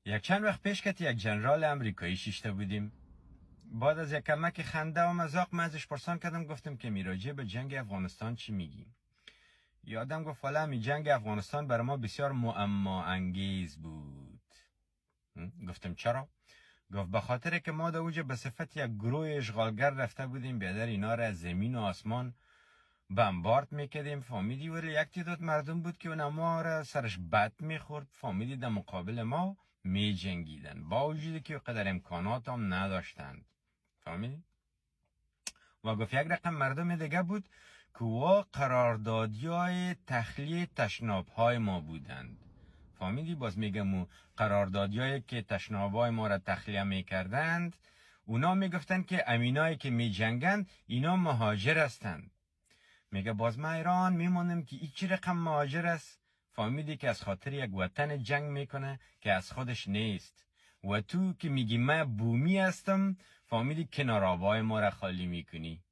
یک چند وقت پیش که یک جنرال امریکایی شیشته بودیم. بعد از یک کمک خنده و مذاق من ازش پرسان کردم، گفتم که میراجع به جنگ افغانستان چی میگی؟ یادم گفت والا می جنگ افغانستان برای ما بسیار معما انگیز بود. گفتم چرا؟ گفت به خاطر که ما در اوج به صفت یک گروه اشغالگر رفته بودیم بیادر اینا را از زمین و آسمان بمبارد میکردیم. فامیدی ولی یک تعداد مردم بود که اون ما را سرش بد میخورد. فامیدی در مقابل ما می جنگیدن با وجودی که قدر امکانات هم نداشتند. فامیدی؟ و گفت یک رقم مردم دیگه بود که وا قراردادی های تخلیه تشناب های ما بودند. فامیدی؟ باز میگم قراردادی هایی که تشناب های ما را تخلیه میکردند، اونا میگفتند که امینایی که میجنگند اینا مهاجر هستند. میگه باز ما ایران میمونم که ایچی رقم مهاجر است. فامیدی که از خاطر یک وطن جنگ میکنه که از خودش نیست. و تو که میگی من بومی هستم، فامیدی کنار آبای ما را خالی میکنی.